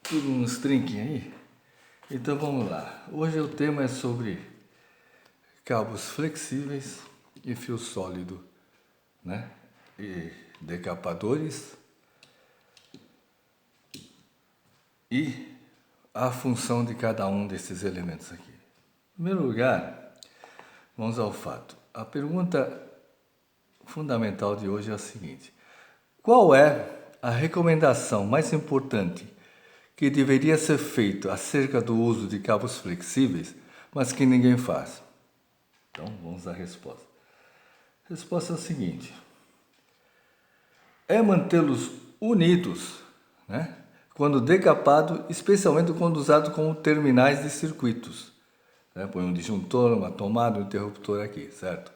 Tudo uns trinquinhos aí? Então vamos lá. Hoje o tema é sobre cabos flexíveis e fio sólido, né? E decapadores e a função de cada um desses elementos aqui. Em primeiro lugar, vamos ao fato. A pergunta fundamental de hoje é a seguinte: qual é a recomendação mais importante que deveria ser feito acerca do uso de cabos flexíveis, mas que ninguém faz? Então, vamos à resposta. A resposta é a seguinte: é mantê-los unidos, né? Quando decapado, especialmente quando usado como terminais de circuitos. Né? Põe um disjuntor, uma tomada, um interruptor aqui, certo?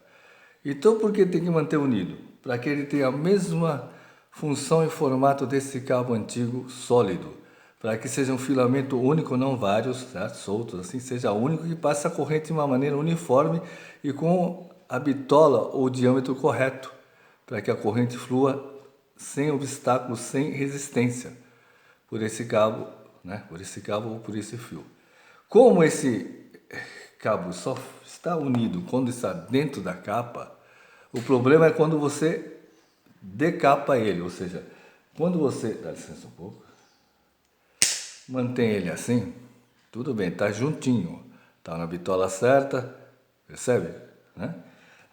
Então, por que tem que manter unido? Para que ele tenha a mesma função e formato desse cabo antigo sólido, para que seja um filamento único, não vários, certo? Soltos, assim, seja único e passe a corrente de uma maneira uniforme e com a bitola ou diâmetro correto, para que a corrente flua sem obstáculos, sem resistência por esse cabo, né? Por esse cabo ou por esse fio. Como esse cabo só está unido quando está dentro da capa, o problema é quando você decapa ele, ou seja, quando você, dá licença um pouco, mantém ele assim, tudo bem, está juntinho, está na bitola certa, percebe? Né?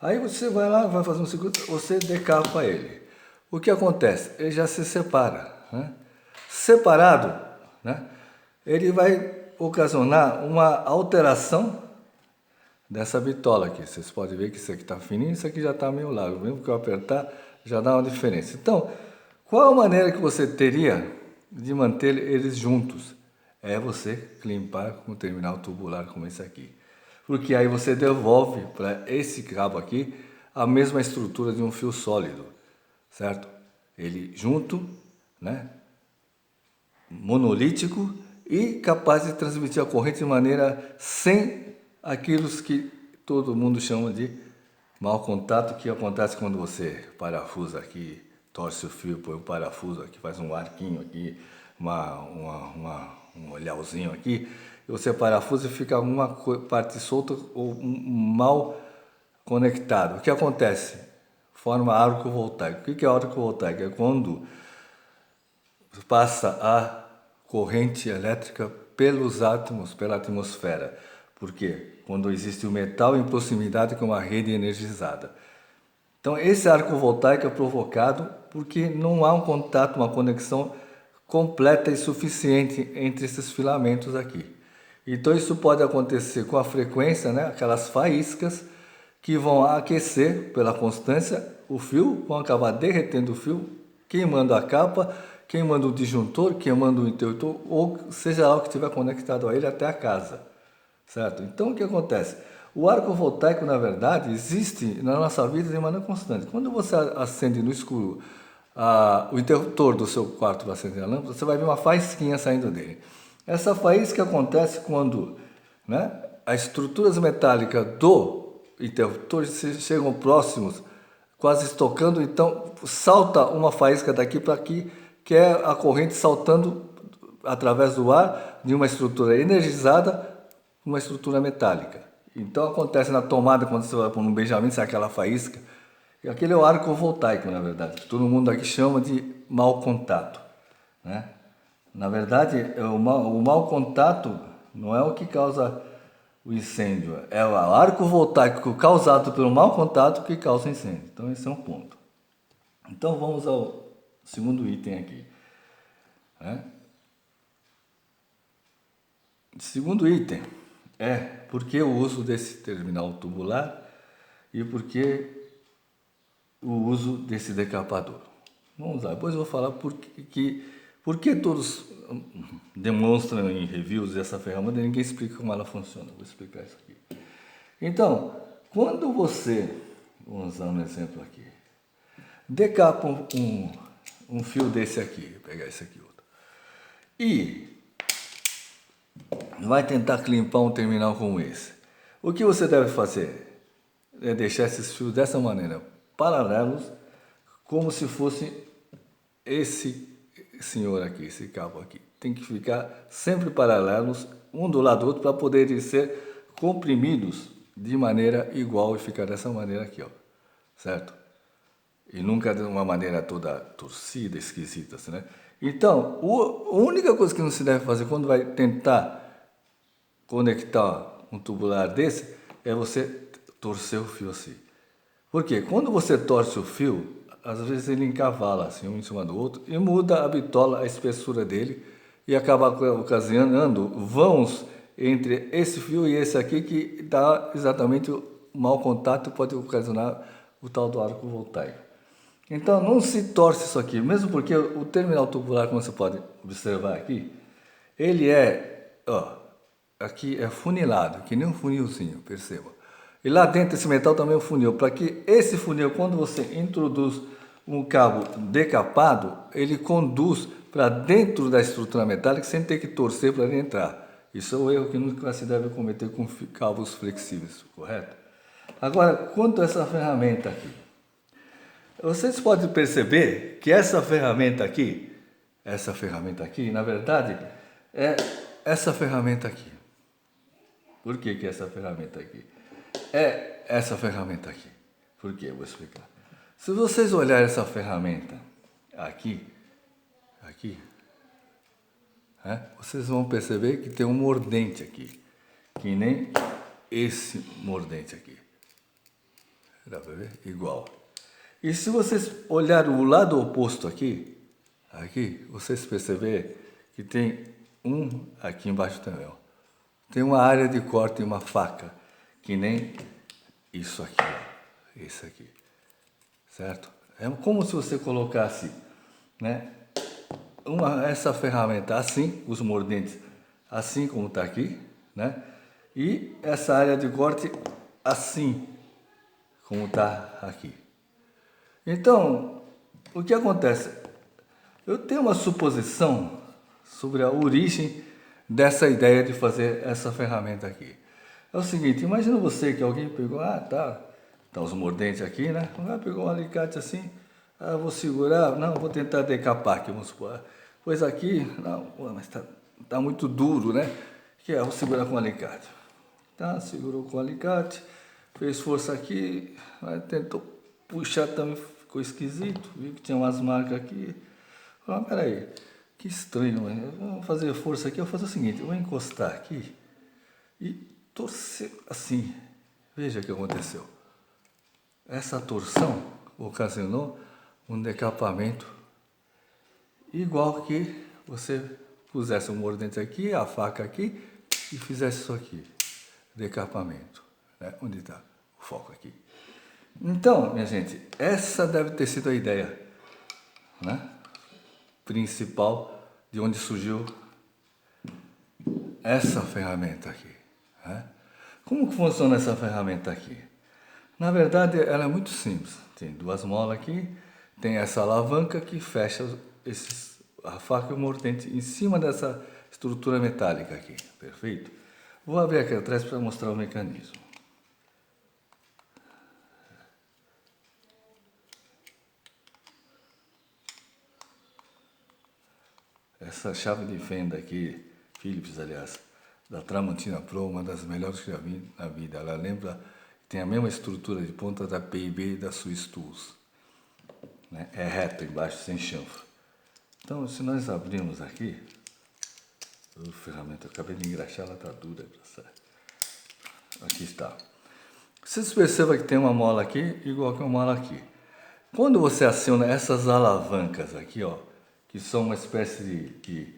Aí você vai lá, vai fazer um circuito, você decapa ele. O que acontece? Ele já se separa. Né? Separado, né? Ele vai ocasionar uma alteração dessa bitola aqui. Vocês podem ver que isso aqui está fininho, isso aqui já está meio largo. Mesmo que eu apertar, já dá uma diferença. Então, qual a maneira que você teria de manter eles juntos? É você climpar com um terminal tubular como esse aqui. Porque aí você devolve para esse cabo aqui a mesma estrutura de um fio sólido, certo? Ele junto, né? Monolítico e capaz de transmitir a corrente de maneira sem aquilo que todo mundo chama de mau contato, que acontece quando você parafusa aqui, torce o fio, põe um parafuso aqui, faz um arquinho aqui, um olhãozinho aqui, e você parafusa e fica alguma parte solta ou mal conectado. O que acontece? Forma arco voltaico. O que é arco voltaico? É quando passa a corrente elétrica pelos átomos, pela atmosfera. Por quê? Quando existe o metal em proximidade com uma rede energizada. Então, esse arco voltaico é provocado porque não há um contato, uma conexão completa e suficiente entre esses filamentos aqui. Então, isso pode acontecer com a frequência, né? Aquelas faíscas que vão aquecer pela constância o fio, vão acabar derretendo o fio, queimando a capa, queimando o disjuntor, queimando o interruptor, ou seja lá o que estiver conectado a ele até a casa, certo? Então o que acontece? O arco voltaico, na verdade, existe na nossa vida de maneira constante. Quando você acende no escuro o interruptor do seu quarto para acender a lâmpada, você vai ver uma faísquinha saindo dele. Essa faísca acontece quando, né, as estruturas metálicas do interruptor chegam próximos, quase estocando, então salta uma faísca daqui para aqui, que é a corrente saltando através do ar de uma estrutura energizada, uma estrutura metálica. Então acontece na tomada, quando você vai pôr um Benjamin, sai aquela faísca. E aquele é o arco voltaico, na verdade, que todo mundo aqui chama de mau contato. Né? Na verdade, o mau contato não é o que causa o incêndio, é o arco voltaico causado pelo mau contato que causa incêndio. Então esse é um ponto. Então vamos ao segundo item aqui. Né? Segundo item é por que o uso desse terminal tubular e por que o uso desse decapador. Vamos lá, depois eu vou falar por que todos demonstram em reviews essa ferramenta e ninguém explica como ela funciona. Vou explicar isso aqui. Então, quando você, vamos usar um exemplo aqui, decapa um fio desse aqui, vou pegar esse aqui outro, e vai tentar clipar um terminal como esse. O que você deve fazer é deixar esses fios dessa maneira, paralelos, como se fosse senhor aqui, esse cabo aqui. Tem que ficar sempre paralelos, um do lado do outro, para poderem ser comprimidos de maneira igual e ficar dessa maneira aqui, ó. Certo? E nunca de uma maneira toda torcida, esquisita, assim, né? Então, a única coisa que não se deve fazer quando vai tentar conectar um tubular desse é você torcer o fio assim. Por quê? Quando você torce o fio, às vezes ele encavala assim, um em cima do outro e muda a bitola, a espessura dele e acaba ocasionando vãos entre esse fio e esse aqui que dá exatamente o mau contato e pode ocasionar o tal do arco voltaico. Então não se torce isso aqui, mesmo porque o terminal tubular, como você pode observar aqui, ele aqui é funilado, que nem um funilzinho, perceba. E lá dentro esse metal também é um funil, para que esse funil, quando você introduz um cabo decapado, ele conduz para dentro da estrutura metálica sem ter que torcer para ele entrar. Isso é um erro que nunca se deve cometer com cabos flexíveis, correto? Agora, quanto a essa ferramenta aqui, vocês podem perceber que essa ferramenta aqui, na verdade, é essa ferramenta aqui. Por que é essa ferramenta aqui? É essa ferramenta aqui. Por quê? Eu vou explicar. Se vocês olharem essa ferramenta aqui, vocês vão perceber que tem um mordente aqui, que nem esse mordente aqui. Dá para ver? Igual. E se vocês olharem o lado oposto aqui, vocês perceberem que tem um aqui embaixo também, ó. Tem uma área de corte e uma faca, que nem isso aqui, ó. Esse aqui, certo? É como se você colocasse, né, essa ferramenta assim, os mordentes assim como está aqui, né? E essa área de corte assim como está aqui. Então, o que acontece? Eu tenho uma suposição sobre a origem dessa ideia de fazer essa ferramenta aqui. É o seguinte, imagina você que alguém pegou, tá os mordentes aqui, né? Pegou um alicate assim, vou segurar, não, vou tentar decapar aqui, vamos supor. Pois aqui, não, mas tá muito duro, né? Vou segurar com o alicate. Tá, segurou com o alicate, fez força aqui, tentou puxar também, ficou esquisito, viu que tinha umas marcas aqui. Peraí, que estranho, mano. Vamos fazer força aqui, eu vou fazer o seguinte, eu vou encostar aqui e torcer assim. Veja o que aconteceu. Essa torção ocasionou um decapamento igual que você pusesse um mordente aqui, a faca aqui e fizesse isso aqui. Decapamento. Né? Onde está o foco aqui? Então, minha gente, essa deve ter sido a ideia, né, principal de onde surgiu essa ferramenta aqui. Né? Como que funciona essa ferramenta aqui? Na verdade, ela é muito simples. Tem duas molas aqui, tem essa alavanca que fecha a faca e o mordente em cima dessa estrutura metálica aqui. Perfeito? Vou abrir aqui atrás para mostrar o mecanismo. Essa chave de fenda aqui, Phillips, aliás, da Tramontina Pro, uma das melhores que já vi na vida. Ela lembra, tem a mesma estrutura de ponta da P&B e da Swiss Tools. Né? É reto embaixo, sem chanfro. Então, se nós abrirmos aqui, a ferramenta, eu acabei de engraxar, ela está dura. Aqui está. Vocês percebam que tem uma mola aqui, igual que uma mola aqui. Quando você aciona essas alavancas aqui, ó, que são uma espécie de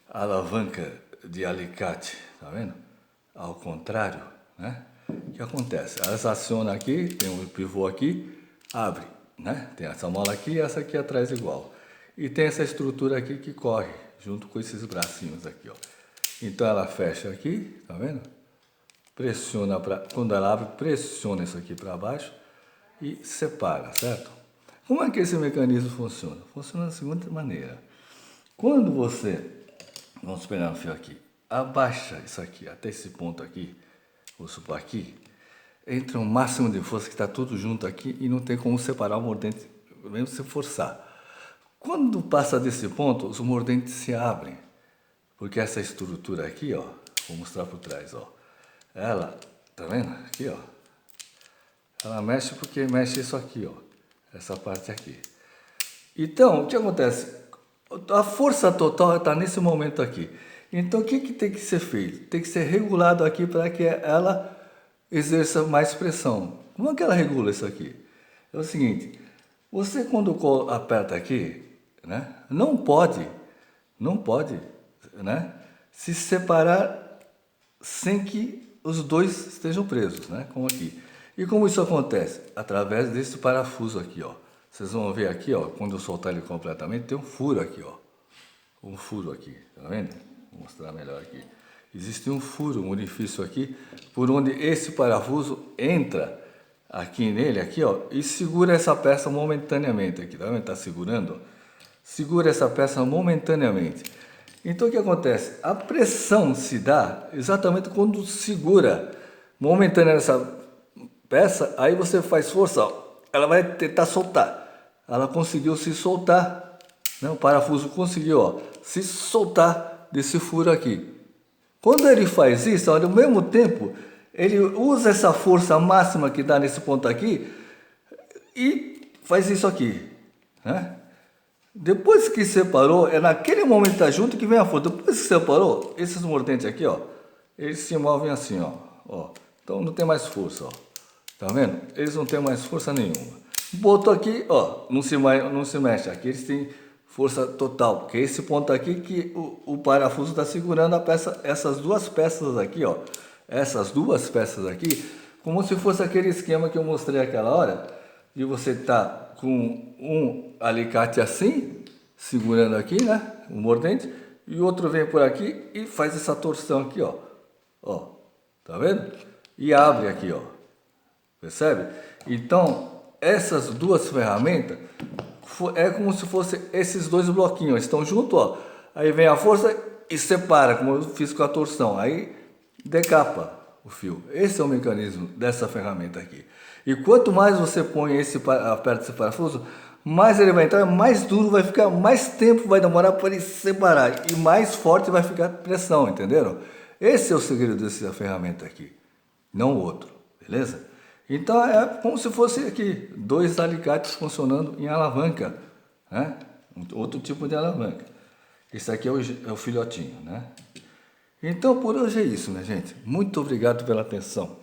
alavanca de alicate, tá vendo? Ao contrário, né? O que acontece? Elas acionam aqui, tem um pivô aqui, abre, né? Tem essa mola aqui e essa aqui atrás igual. E tem essa estrutura aqui que corre, junto com esses bracinhos aqui, ó. Então ela fecha aqui, tá vendo? Pressiona, quando ela abre, pressiona isso aqui para baixo e separa, certo? Como é que esse mecanismo funciona? Funciona da seguinte maneira. Quando você, vamos pegar um fio aqui, abaixa isso aqui até esse ponto aqui, vou supor aqui, entra um máximo de força que está tudo junto aqui e não tem como separar o mordente, mesmo se forçar. Quando passa desse ponto, os mordentes se abrem. Porque essa estrutura aqui, ó, vou mostrar por trás, ó. Ela, tá vendo? Aqui, ó. Ela mexe porque mexe isso aqui, ó. Essa parte aqui. Então, o que acontece? A força total está nesse momento aqui. Então, o que tem que ser feito? Tem que ser regulado aqui para que ela exerça mais pressão. Como é que ela regula isso aqui? É o seguinte, você quando aperta aqui, né, não pode, né, se separar sem que os dois estejam presos, né, como aqui. E como isso acontece? Através desse parafuso aqui, ó. Vocês vão ver aqui, ó, quando eu soltar ele completamente, tem um furo aqui, ó. Um furo aqui, tá vendo? Vou mostrar melhor aqui. Existe um furo, um orifício aqui, por onde esse parafuso entra aqui nele, aqui, ó, e segura essa peça momentaneamente aqui, tá vendo? Tá segurando? Segura essa peça momentaneamente. Então o que acontece? A pressão se dá exatamente quando segura momentaneamente essa peça, aí você faz força, ó, ela vai tentar soltar. Ela conseguiu se soltar, né? O parafuso conseguiu, ó, se soltar desse furo aqui. Quando ele faz isso, ó, ao mesmo tempo, ele usa essa força máxima que dá nesse ponto aqui e faz isso aqui, né? Depois que separou, é naquele momento que tá junto que vem a força. Depois que separou, esses mordentes aqui, ó, eles se movem assim, ó. Então não tem mais força, ó. Tá vendo? Eles não têm mais força nenhuma. Botou aqui, ó, não se mexe. Aqui eles têm força total, porque esse ponto aqui que o parafuso está segurando a peça, essas duas peças aqui, ó. Essas duas peças aqui, como se fosse aquele esquema que eu mostrei aquela hora, de você tá com um alicate assim, segurando aqui, né, o mordente, e o outro vem por aqui e faz essa torção aqui, ó. Ó, tá vendo? E abre aqui, ó. Percebe? Então, essas duas ferramentas é como se fossem esses dois bloquinhos, estão juntos, ó. Aí vem a força e separa, como eu fiz com a torção. Aí decapa o fio. Esse é o mecanismo dessa ferramenta aqui. E quanto mais você põe aperta esse parafuso, mais ele vai entrar, mais duro vai ficar, mais tempo vai demorar para ele separar e mais forte vai ficar a pressão, entenderam? Esse é o segredo dessa ferramenta aqui, não o outro, beleza? Então é como se fosse aqui, dois alicates funcionando em alavanca, né? Outro tipo de alavanca. Esse aqui é o filhotinho, né? Então por hoje é isso, minha gente. Muito obrigado pela atenção.